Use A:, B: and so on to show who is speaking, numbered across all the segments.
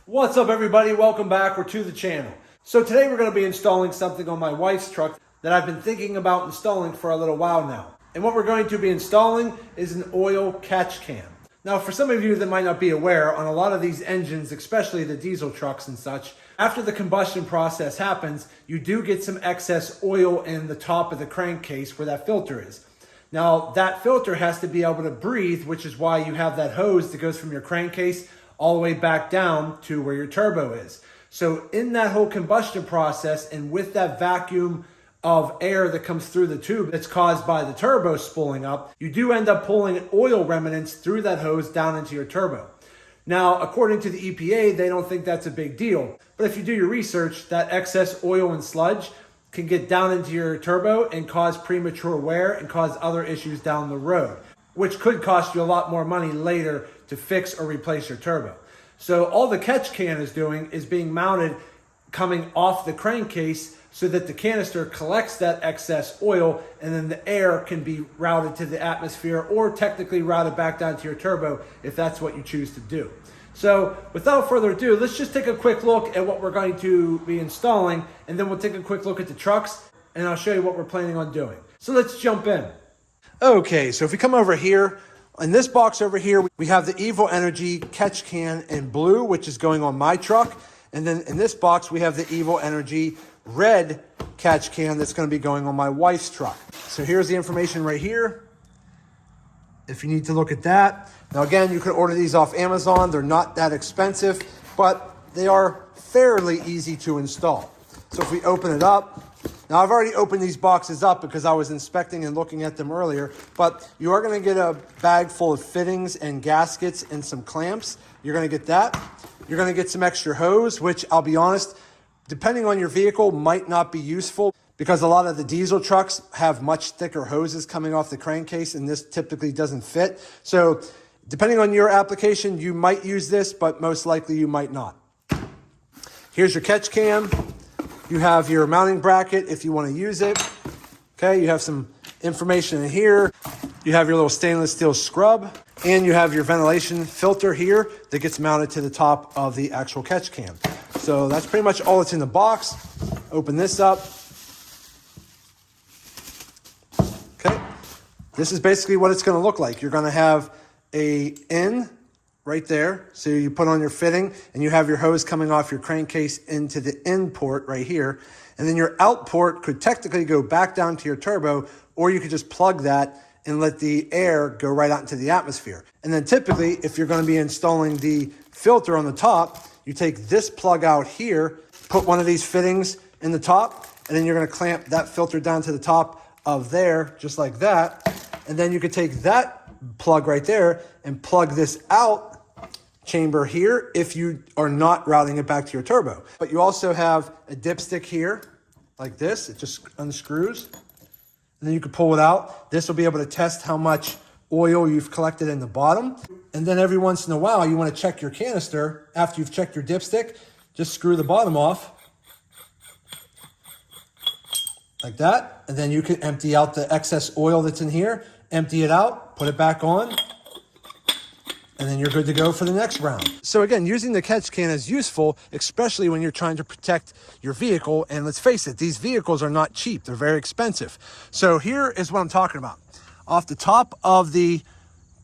A: What's up everybody, welcome back, we're to the channel. So today we're going to be installing something on my wife's truck that I've been thinking about installing for a little while now. And what we're going to be installing is an oil catch can. Now for some of you that might not be aware, on a lot of these engines, especially the diesel trucks and such, after the combustion process happens, you do get some excess oil in the top of the crankcase where that filter is. Now that filter has to be able to breathe, which is why you have that hose that goes from your crankcase all the way back down to where your turbo is. So in that whole combustion process, and with that vacuum of air that comes through the tube that's caused by the turbo spooling up, you do end up pulling oil remnants through that hose down into your turbo. Now, according to the EPA, they don't think that's a big deal. But if you do your research, that excess oil and sludge can get down into your turbo and cause premature wear and cause other issues down the road, which could cost you a lot more money later to fix or replace your turbo. So all the catch can is doing is being mounted coming off the crankcase so that the canister collects that excess oil, and then the air can be routed to the atmosphere or technically routed back down to your turbo if that's what you choose to do. So without further ado, let's just take a quick look at what we're going to be installing, and then we'll take a quick look at the trucks and I'll show you what we're planning on doing. So let's jump in. Okay, so if we come over here, in this box over here, we have the Evo Energy catch can in blue, which is going on my truck. And then in this box, we have the Evo Energy red catch can that's going to be going on my wife's truck. So here's the information right here, if you need to look at that. Now again, you can order these off Amazon. They're not that expensive, but they are fairly easy to install. So if we open it up, now I've already opened these boxes up because I was inspecting and looking at them earlier, but you are going to get a bag full of fittings and gaskets and some clamps. You're going to get that. You're going to get some extra hose, which I'll be honest, depending on your vehicle, might not be useful because a lot of the diesel trucks have much thicker hoses coming off the crankcase, and this typically doesn't fit. So depending on your application, you might use this, but most likely you might not. Here's your catch can. You have your mounting bracket if you want to use it. Okay, you have some information in here. You have your little stainless steel scrub, and you have your ventilation filter here that gets mounted to the top of the actual catch can. So that's pretty much all that's in the box. Open this up. Okay, this is basically what it's going to look like. You're going to have a in right there. So you put on your fitting and you have your hose coming off your crankcase into the in port right here. And then your out port could technically go back down to your turbo, or you could just plug that and let the air go right out into the atmosphere. And then typically, if you're going to be installing the filter on the top, you take this plug out here, put one of these fittings in the top, and then you're going to clamp that filter down to the top of there, just like that. And then you could take that plug right there and plug this out chamber here if you are not routing it back to your turbo. But you also have a dipstick here like this. It just unscrews and then you can pull it out. This will be able to test how much oil you've collected in the bottom. And then every once in a while you want to check your canister. After you've checked your dipstick, just screw the bottom off like that. And then you can empty out the excess oil that's in here, empty it out, put it back on, and then you're good to go for the next round. So again, using the catch can is useful, especially when you're trying to protect your vehicle. And let's face it, these vehicles are not cheap. They're very expensive. So here is what I'm talking about. Off the top of the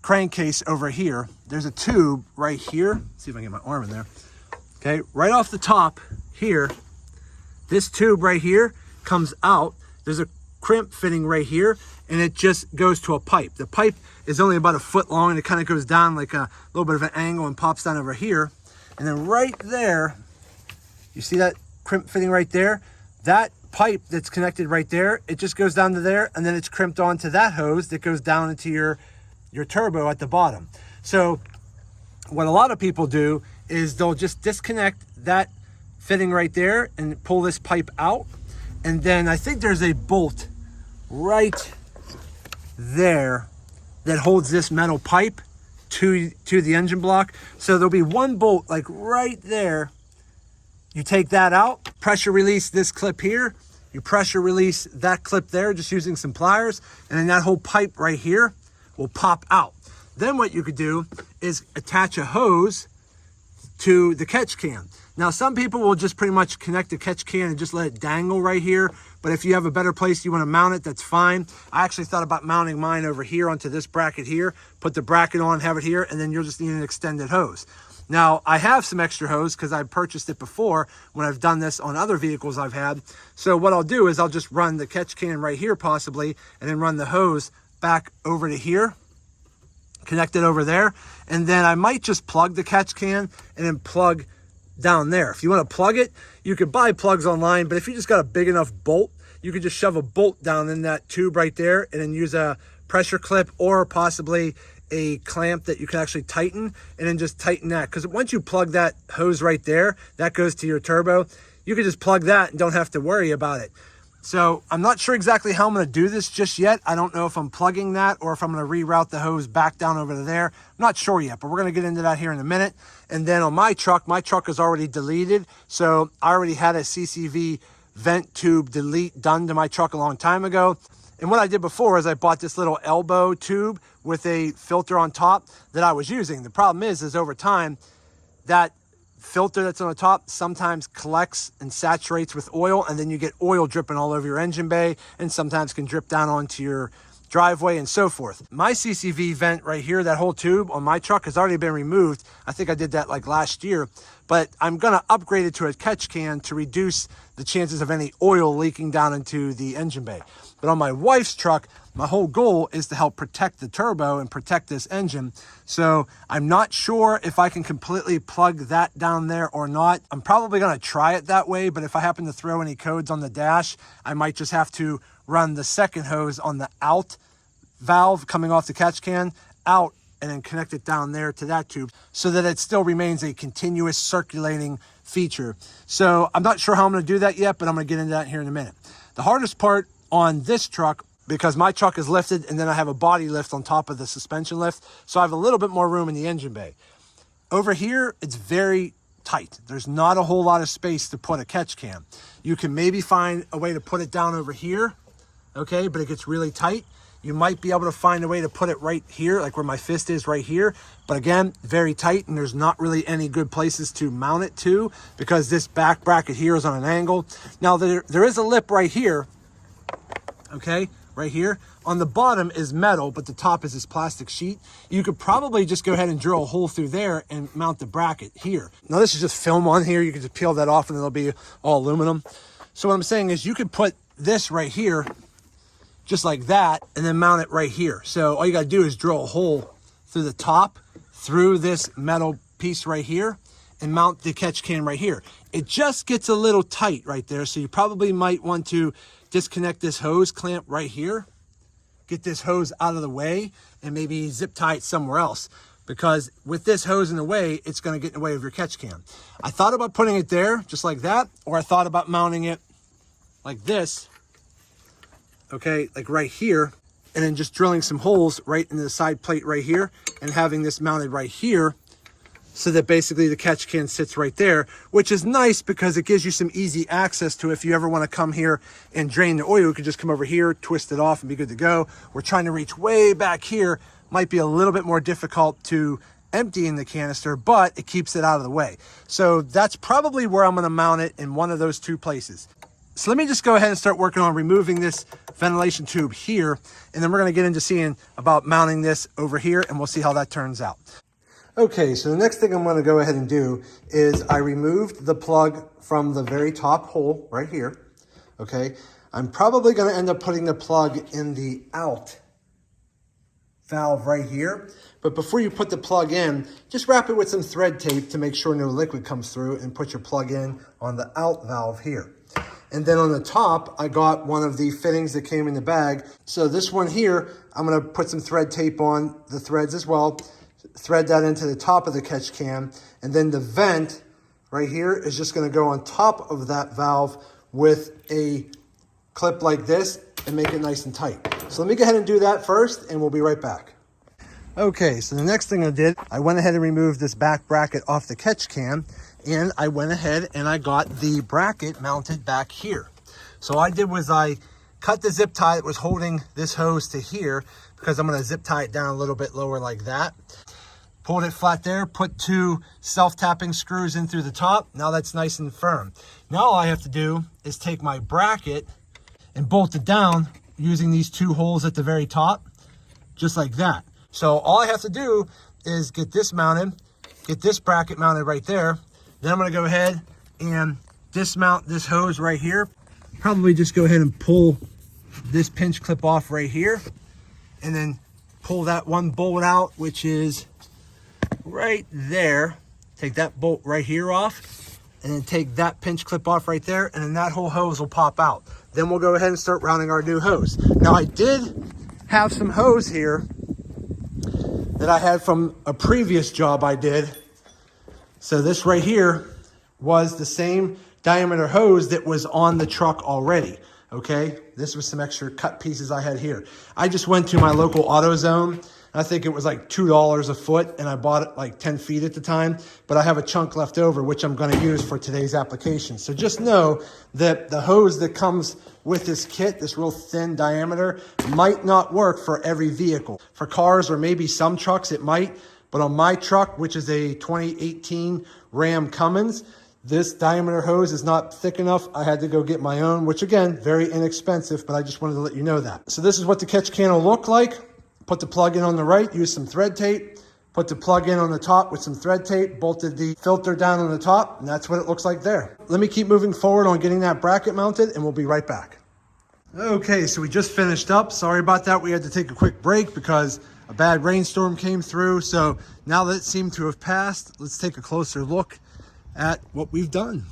A: crankcase over here, there's a tube right here. Let's see if I can get my arm in there. Okay, right off the top here, this tube right here comes out. There's a crimp fitting right here, and it just goes to a pipe. The pipe is only about 1 foot long, and it kind of goes down like a little bit of an angle and pops down over here. And then right there, you see that crimp fitting right there? That pipe that's connected right there, it just goes down to there, and then it's crimped onto that hose that goes down into your turbo at the bottom. So what a lot of people do is they'll just disconnect that fitting right there and pull this pipe out. And then I think there's a bolt right there that holds this metal pipe to the engine block. So there'll be one bolt like right there. You take that out, pressure release this clip here, you pressure release that clip there just using some pliers, and then that whole pipe right here will pop out. Then what you could do is attach a hose to the catch can. Now, some people will just pretty much connect the catch can and just let it dangle right here. But if you have a better place you want to mount it, that's fine. I actually thought about mounting mine over here onto this bracket here, put the bracket on, have it here, and then you'll just need an extended hose. Now, I have some extra hose because I purchased it before when I've done this on other vehicles I've had. So what I'll do is I'll just run the catch can right here possibly, and then run the hose back over to here, connect it over there, and then I might just plug the catch can and then plug down there. If you want to plug it, you could buy plugs online, but if you just got a big enough bolt, you could just shove a bolt down in that tube right there and then use a pressure clip or possibly a clamp that you can actually tighten, and then just tighten that. Because once you plug that hose right there, that goes to your turbo, you can just plug that and don't have to worry about it. So I'm not sure exactly how I'm going to do this just yet. I don't know if I'm plugging that or if I'm going to reroute the hose back down over to there. I'm not sure yet, but we're going to get into that here in a minute. And then on my truck is already deleted. So I already had a CCV vent tube delete done to my truck a long time ago. And what I did before is I bought this little elbow tube with a filter on top that I was using. The problem is over time, that filter that's on the top sometimes collects and saturates with oil, and then you get oil dripping all over your engine bay, and sometimes can drip down onto your driveway and so forth. My CCV vent right here, that whole tube on my truck has already been removed. I think I did that like last year, but I'm gonna upgrade it to a catch can to reduce the chances of any oil leaking down into the engine bay. But on my wife's truck, my whole goal is to help protect the turbo and protect this engine. So I'm not sure if I can completely plug that down there or not. I'm probably gonna try it that way, but if I happen to throw any codes on the dash, I might just have to run the second hose on the out valve coming off the catch can out and then connect it down there to that tube so that it still remains a continuous circulating feature. So I'm not sure how I'm gonna do that yet, but I'm gonna get into that here in a minute. The hardest part on this truck, because my truck is lifted and then I have a body lift on top of the suspension lift, so I have a little bit more room in the engine bay. Over here, it's very tight. There's not a whole lot of space to put a catch can. You can maybe find a way to put it down over here, okay, but it gets really tight. You might be able to find a way to put it right here, like where my fist is right here. But again, very tight, and there's not really any good places to mount it to because this back bracket here is on an angle. Now, there is a lip right here, okay, right here. On the bottom is metal, but the top is this plastic sheet. You could probably just go ahead and drill a hole through there and mount the bracket here. Now, this is just film on here. You can just peel that off and it'll be all aluminum. So what I'm saying is you could put this right here, just like that, and then mount it right here. So all you gotta do is drill a hole through the top, through this metal piece right here, and mount the catch can right here. It just gets a little tight right there, so you probably might want to disconnect this hose clamp right here, get this hose out of the way, and maybe zip tie it somewhere else. Because with this hose in the way, it's gonna get in the way of your catch can. I thought about putting it there, just like that, or I thought about mounting it like this, okay, like right here, and then just drilling some holes right into the side plate right here and having this mounted right here so that basically the catch can sits right there, which is nice because it gives you some easy access to if you ever want to come here and drain the oil, you can just come over here, twist it off and be good to go. We're trying to reach way back here, might be a little bit more difficult to empty in the canister, but it keeps it out of the way. So that's probably where I'm going to mount it, in one of those two places. So let me just go ahead and start working on removing this ventilation tube here, and then we're going to get into seeing about mounting this over here, and we'll see how that turns out. Okay, so the next thing I'm going to go ahead and do is I removed the plug from the very top hole right here. Okay, I'm probably going to end up putting the plug in the out valve right here. But before you put the plug in, just wrap it with some thread tape to make sure no liquid comes through, and put your plug in on the out valve here. And then on the top, I got one of the fittings that came in the bag. So this one here, I'm gonna put some thread tape on the threads as well, thread that into the top of the catch can, and then the vent right here is just gonna go on top of that valve with a clip like this and make it nice and tight. So let me go ahead and do that first, and we'll be right back. Okay, so the next thing I did, I went ahead and removed this back bracket off the catch can, and I went ahead and I got the bracket mounted back here. So what I did was I cut the zip tie that was holding this hose to here, because I'm gonna zip tie it down a little bit lower like that. Pulled it flat there, put 2 self-tapping screws in through the top. Now that's nice and firm. Now all I have to do is take my bracket and bolt it down using these 2 holes at the very top, just like that. So all I have to do is get this mounted, get this bracket mounted right there. Then I'm gonna go ahead and dismount this hose right here. Probably just go ahead and pull this pinch clip off right here, and then pull that one bolt out, which is right there. Take that bolt right here off, and then take that pinch clip off right there, and then that whole hose will pop out. Then we'll go ahead and start rounding our new hose. Now I did have some hose here that I had from a previous job I did. So this right here was the same diameter hose that was on the truck already. Okay, this was some extra cut pieces I had here. I just went to my local AutoZone. I think it was like $2 a foot, and I bought it like 10 feet at the time, but I have a chunk left over, which I'm gonna use for today's application. So just know that the hose that comes with this kit, this real thin diameter, might not work for every vehicle. For cars or maybe some trucks it might, but on my truck, which is a 2018 Ram Cummins, this diameter hose is not thick enough. I had to go get my own, which again, very inexpensive, but I just wanted to let you know that. So this is what the catch can will look like. Put the plug in on the right, use some thread tape. Put the plug in on the top with some thread tape, bolted the filter down on the top, and that's what it looks like there. Let me keep moving forward on getting that bracket mounted, and we'll be right back. Okay, so we just finished up. Sorry about that. We had to take a quick break because a bad rainstorm came through. So now that it seemed to have passed, let's take a closer look at what we've done.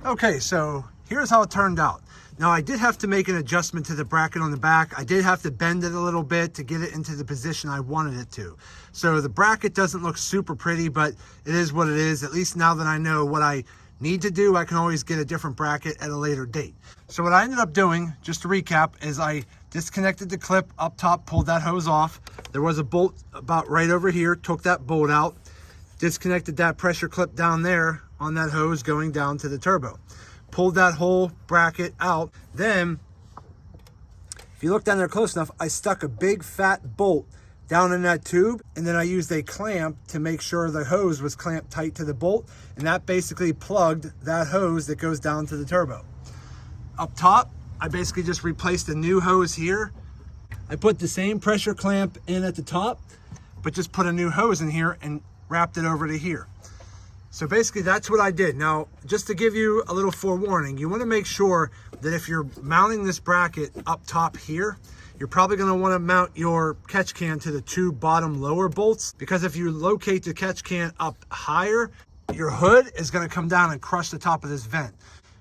A: Okay, so here's how it turned out. Now I did have to make an adjustment to the bracket on the back. I did have to bend it a little bit to get it into the position I wanted it to. So the bracket doesn't look super pretty, but it is what it is. At least now that I know what I need to do, I can always get a different bracket at a later date. So what I ended up doing, just to recap, is I disconnected the clip up top, pulled that hose off. There was a bolt about right over here, took that bolt out, disconnected that pressure clip down there on that hose going down to the turbo. Pulled that whole bracket out. Then, if you look down there close enough, I stuck a big fat bolt down in that tube, and then I used a clamp to make sure the hose was clamped tight to the bolt, and that basically plugged that hose that goes down to the turbo. Up top, I basically just replaced a new hose here. I put the same pressure clamp in at the top, but just put a new hose in here and wrapped it over to here. So basically that's what I did. Now, just to give you a little forewarning, you want to make sure that if you're mounting this bracket up top here, you're probably going to want to mount your catch can to the 2 bottom lower bolts, because if you locate the catch can up higher, your hood is going to come down and crush the top of this vent.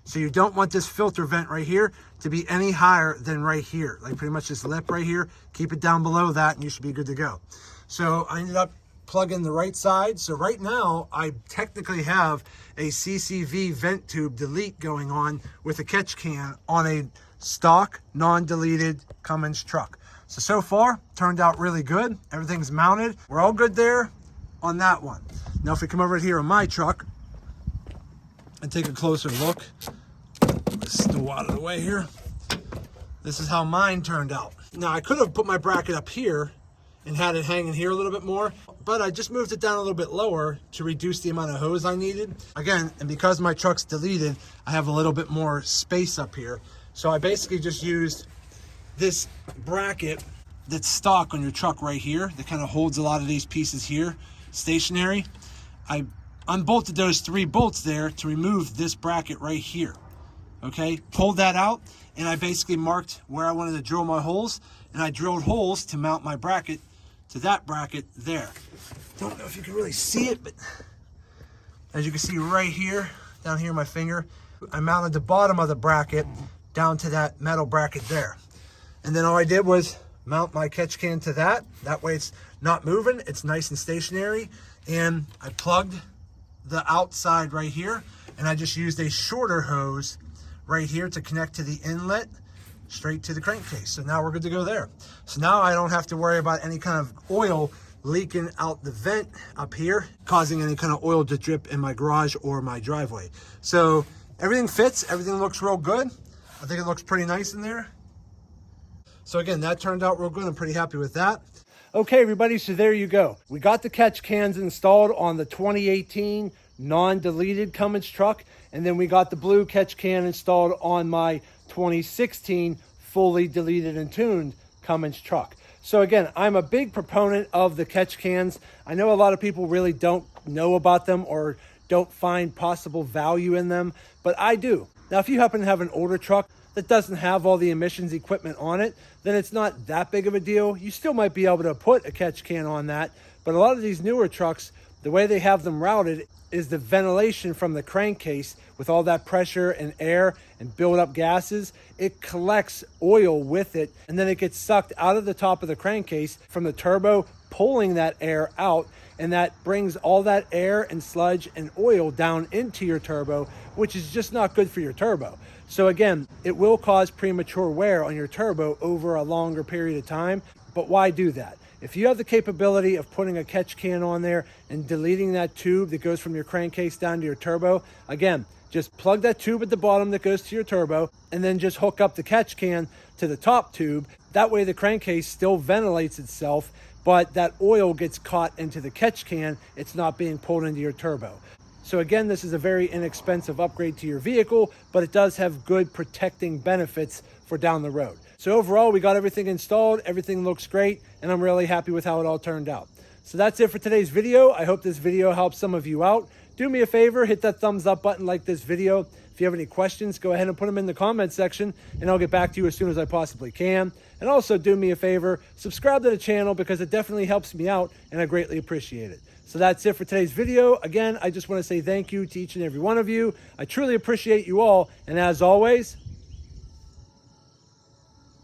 A: So you don't want this filter vent right here to be any higher than right here, like pretty much this lip right here. Keep it down below that and you should be good to go. So I ended up plugging the right side. So right now I technically have a CCV vent tube delete going on with a catch can on a stock non-deleted Cummins truck. So far turned out really good. Everything's mounted. We're all good there on that one. Now if we come over here on my truck and take a closer look, let's stool out of the way here. This is how mine turned out. Now I could have put my bracket up here and had it hanging here a little bit more, but I just moved it down a little bit lower to reduce the amount of hose I needed. Again, and because my truck's deleted, I have a little bit more space up here. So I basically just used this bracket that's stock on your truck right here that kind of holds a lot of these pieces here stationary. I unbolted those 3 bolts there to remove this bracket right here. Okay, pulled that out, and I basically marked where I wanted to drill my holes, and I drilled holes to mount my bracket to that bracket there. Don't know if you can really see it, but as you can see right here, down here my finger, I mounted the bottom of the bracket down to that metal bracket there. And then all I did was mount my catch can to that. That way it's not moving, it's nice and stationary. And I plugged the outside right here, and I just used a shorter hose right here to connect to the inlet straight to the crankcase. So now we're good to go there. So now I don't have to worry about any kind of oil leaking out the vent up here, causing any kind of oil to drip in my garage or my driveway. So everything fits, everything looks real good. I think it looks pretty nice in there. So again, that turned out real good. I'm pretty happy with that. Okay, everybody, so there you go. We got the catch cans installed on the 2018 non-deleted Cummins truck, and then we got the blue catch can installed on my 2016 fully deleted and tuned Cummins truck. So again, I'm a big proponent of the catch cans. I know a lot of people really don't know about them or don't find possible value in them, but I do. Now, if you happen to have an older truck that doesn't have all the emissions equipment on it, then it's not that big of a deal. You still might be able to put a catch can on that, but a lot of these newer trucks, the way they have them routed is the ventilation from the crankcase with all that pressure and air and build up gases. It collects oil with it, and then it gets sucked out of the top of the crankcase from the turbo, pulling that air out, and that brings all that air and sludge and oil down into your turbo, which is just not good for your turbo. So again, it will cause premature wear on your turbo over a longer period of time, but why do that? If you have the capability of putting a catch can on there and deleting that tube that goes from your crankcase down to your turbo, again, just plug that tube at the bottom that goes to your turbo and then just hook up the catch can to the top tube. That way the crankcase still ventilates itself, but that oil gets caught into the catch can. It's not being pulled into your turbo. So again, this is a very inexpensive upgrade to your vehicle, but it does have good protecting benefits for down the road. So overall, we got everything installed. Everything looks great, and I'm really happy with how it all turned out. So that's it for today's video. I hope this video helps some of you out. Do me a favor, hit that thumbs up button, like this video. If you have any questions, go ahead and put them in the comment section, and I'll get back to you as soon as I possibly can. And also do me a favor, subscribe to the channel because it definitely helps me out, and I greatly appreciate it. So that's it for today's video. Again, I just want to say thank you to each and every one of you. I truly appreciate you all. And as always,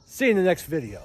A: see you in the next video.